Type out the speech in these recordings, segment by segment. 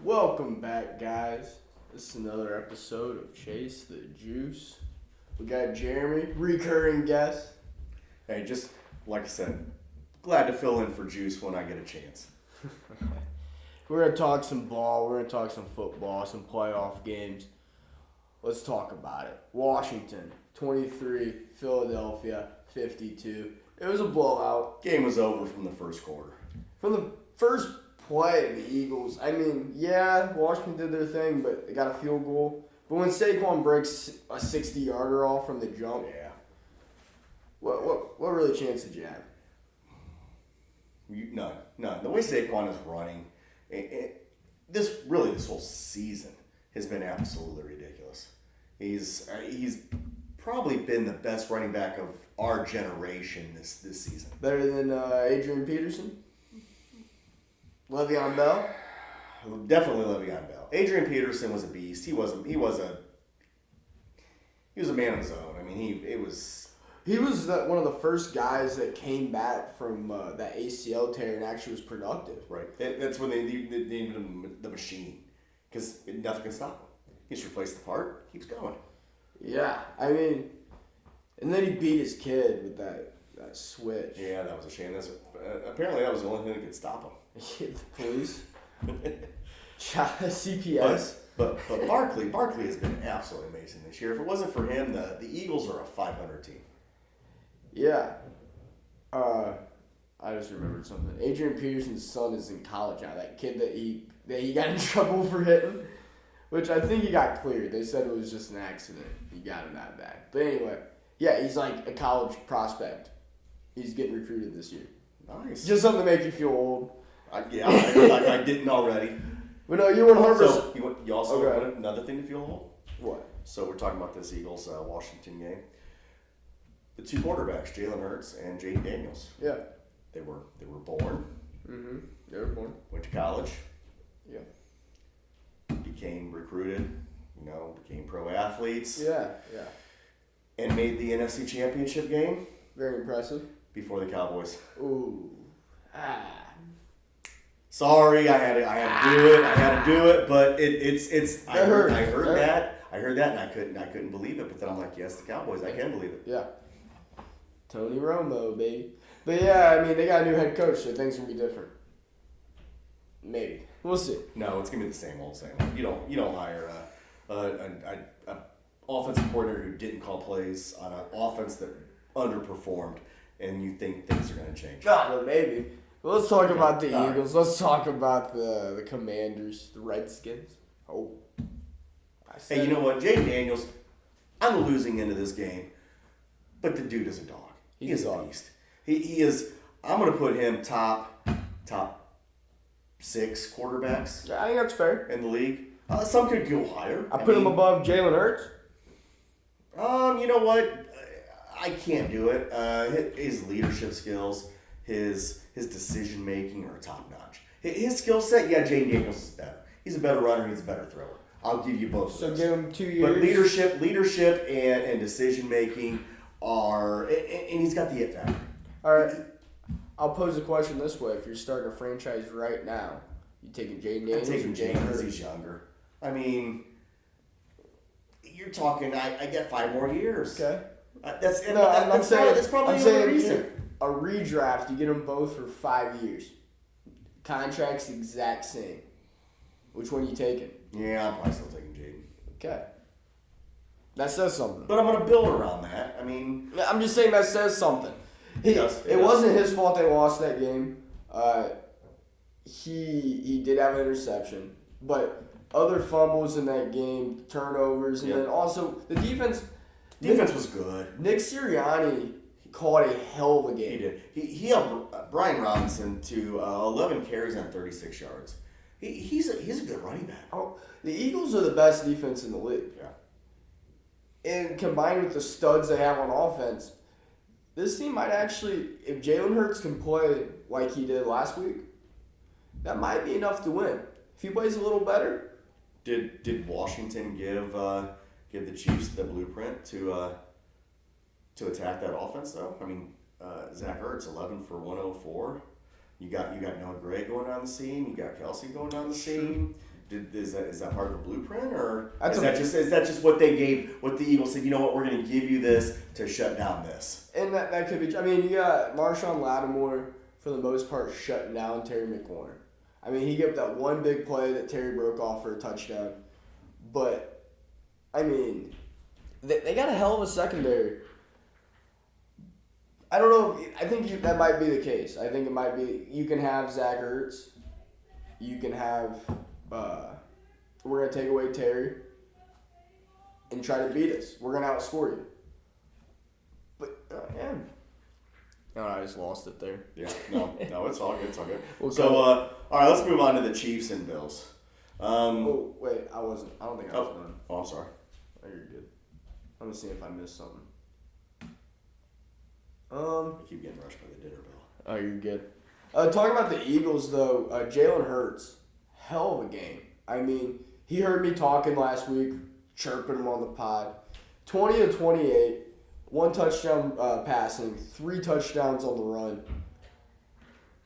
Welcome back, guys. This is another episode of Chase the Juice. We got Jeremy, recurring guest. Hey, just like I said, glad to fill in for Juice when I get a chance. We're going to talk some ball, we're going to talk some football, some playoff games. Let's talk about it. Washington, 23, Philadelphia, 52. It was a blowout. Game was over from the first quarter. From the first play, the Eagles, Washington did their thing, but they got a field goal. But when Saquon breaks a 60-yarder off from the jump, what really chance did you have? None. The way Saquon is running, this whole season has been absolutely ridiculous. He's probably been the best running back of our generation this season. Better than Adrian Peterson? Le'Veon Bell? Definitely Le'Veon Bell. Adrian Peterson was a beast. He was a man of his own. I mean, He was one of the first guys that came back from that ACL tear and actually was productive. Right. That's when they named him the machine, because nothing can stop him. He's replaced the part, keeps going. Yeah, I mean, and then he beat his kid with that switch. Yeah, that was a shame. Apparently that was the only thing that could stop him. The police. CPS. But Barkley has been absolutely amazing this year. If it wasn't for him, the Eagles are a 500 team. Yeah. I just remembered something. Adrian Peterson's son is in college now. That kid that he got in trouble for hitting, which I think he got cleared. They said it was just an accident. He got him that bad. But anyway, yeah, he's like a college prospect. He's getting recruited this year. Nice. Just something to make you feel old. I didn't already. But no, you 100%. So you also want another thing to feel old? What? So we're talking about this Eagles Washington game. The two quarterbacks, Jalen Hurts and Jayden Daniels. Yeah. They were born. Mm-hmm. They were born. Went to college. Yeah. Became recruited. Became pro athletes. Yeah. And made the NFC Championship game. Very impressive. Before the Cowboys. Ooh. Sorry, I had to do it, but it's. I heard that, and I couldn't believe it. But then I'm like, yes, the Cowboys, I can believe it. Yeah. Tony Romo, baby. But yeah, I mean, they got a new head coach, so things can be different. Maybe we'll see. No, it's gonna be the same old. You don't hire a offensive coordinator who didn't call plays on an offense that underperformed, and you think things are gonna change. Well, maybe. Well, let's talk about the Eagles. Let's talk about the Commanders, the Redskins. Oh. Hey, you know what? Jayden Daniels, I'm the losing end of this game, but the dude is a dog. He is a beast. He is. I'm going to put him top 6 quarterbacks. I think that's fair. In the league. Some could go higher. I put him above Jalen Hurts. You know what? I can't do it. His leadership skills, his decision making are top notch. His skill set, Jayden Daniels is better. He's a better runner. He's a better thrower. I'll give you both. So give him 2 years. But leadership and decision making are, and he's got the it factor. All right. I'll pose a question this way: if you're starting a franchise right now, you taking Jayden Daniels? I'm taking Jayden because he's younger. I mean, you're talking. I get 5 more years. Okay. That's probably the reason. A redraft, you get them both for 5 years. Contracts exact same. Which one you taking? Yeah, I'm probably still taking Jayden. Okay. That says something. But I'm going to build around that. I mean... I'm just saying that says something. It wasn't his fault they lost that game. He did have an interception. But other fumbles in that game, turnovers, and then also the defense... Defense was good. Nick Sirianni called a hell of a game. He did. He held Brian Robinson to 11 carries on 36 yards. He's a good running back. Oh, the Eagles are the best defense in the league. Yeah. And combined with the studs they have on offense, this team might actually, if Jalen Hurts can play like he did last week, that might be enough to win. If he plays a little better. Did Washington give the Chiefs the blueprint to attack that offense though? I mean, Zach Ertz 11 for 104. You got Noah Gray going down the scene. You got Kelsey going down the scene. Is that part of the blueprint, or That's is that just what they gave? What the Eagles said? You know what? We're going to give you this to shut down this. And that could be. I mean, you got Marshawn Lattimore for the most part shutting down Terry McLaurin. I mean, he gave that one big play that Terry broke off for a touchdown, but I mean, they got a hell of a secondary. I don't know. I think that might be the case. I think it might be. You can have Zach Ertz. You can have. We're gonna take away Terry. And try to beat us. We're gonna outscore you. But yeah. No, I just lost it there. Yeah. No, it's all good. It's all good. We'll So, all right, let's move on to the Chiefs and Bills. Oh wait, I wasn't. I don't think I was done. Oh, I'm sorry. Oh, you're good. I'm gonna see if I missed something. I keep getting rushed by the dinner bell. Oh, you're good. Talking about the Eagles, though, Jalen Hurts, hell of a game. I mean, he heard me talking last week, chirping him on the pod. 20 of 28, 1 touchdown passing, 3 touchdowns on the run.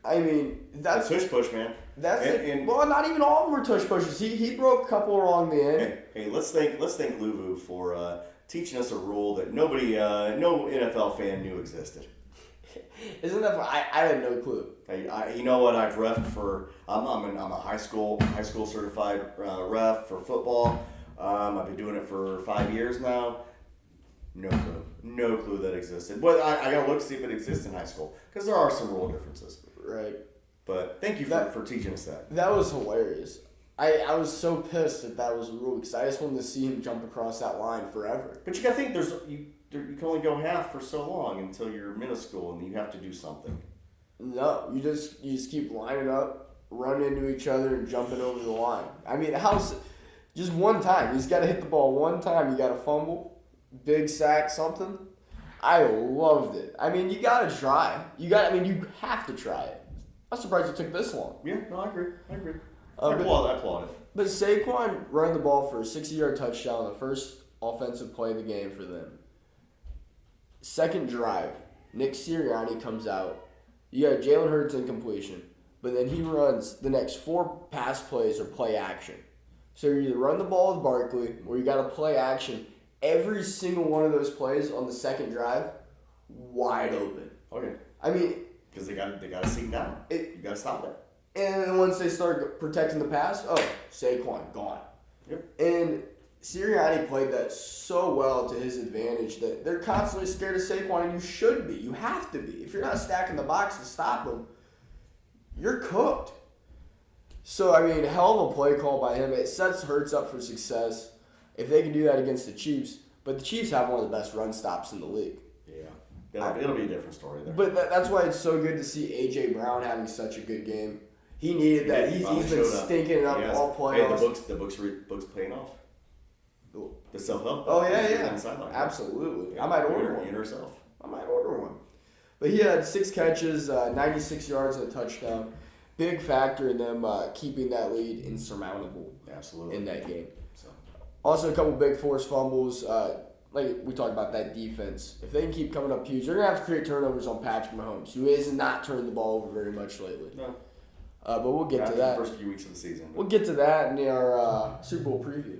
I mean, that's tush push, man. That's well, not even all of them were tush pushes. He broke a couple along the end. Hey, let's thank Luvu for teaching us a rule that no NFL fan knew existed. Isn't that? I had no clue. Hey, you know what? I've refed for. I'm a high school certified ref for football. I've been doing it for 5 years now. No clue that existed. But I gotta look to see if it exists in high school because there are some rule differences. Right. But thank you for teaching us that. That was hilarious. I was so pissed that was the rule because I just wanted to see him jump across that line forever. But you gotta think you can only go half for so long until you're middle school and you have to do something. No, you just keep lining up, running into each other, and jumping over the line. I mean, just one time. He's got to hit the ball one time. You got to fumble, big sack, something. I loved it. I mean, you got to try. You have to try it. I'm surprised it took this long. Yeah, no, I agree. I applaud it. But Saquon running the ball for a 60-yard touchdown, the first offensive play of the game for them. Second drive, Nick Sirianni comes out. You got Jalen Hurts incompletion, but then he runs the next 4 pass plays or play action. So you either run the ball with Barkley or you got to play action. Every single one of those plays on the second drive, wide open. Okay. I mean, because they got to seek down. You got to stop it. And then once they start protecting the pass, Saquon gone. Yep. And Sirianni played that so well to his advantage that they're constantly scared of Saquon, and you should be. You have to be. If you're not stacking the box to stop him, you're cooked. So, I mean, hell of a play call by him. It sets Hurts up for success if they can do that against the Chiefs. But the Chiefs have one of the best run stops in the league. Yeah. It'll be a different story there. But that's why it's so good to see A.J. Brown having such a good game. He needed that. He's been stinking it up all playoffs. Hey, the book's paying off. The self-help. Oh, yeah. Absolutely. Yeah. I might order one. Yourself. I might order one. But he had 6 catches, 96 yards and a touchdown. Big factor in them keeping that lead insurmountable. Absolutely. In that game. So. Also, a couple big forced fumbles. Like we talked about that defense. If they can keep coming up huge, they're going to have to create turnovers on Patrick Mahomes, who has not turned the ball over very much lately. No. But we'll get to that. The first few weeks of the season. We'll get to that in our Super Bowl preview.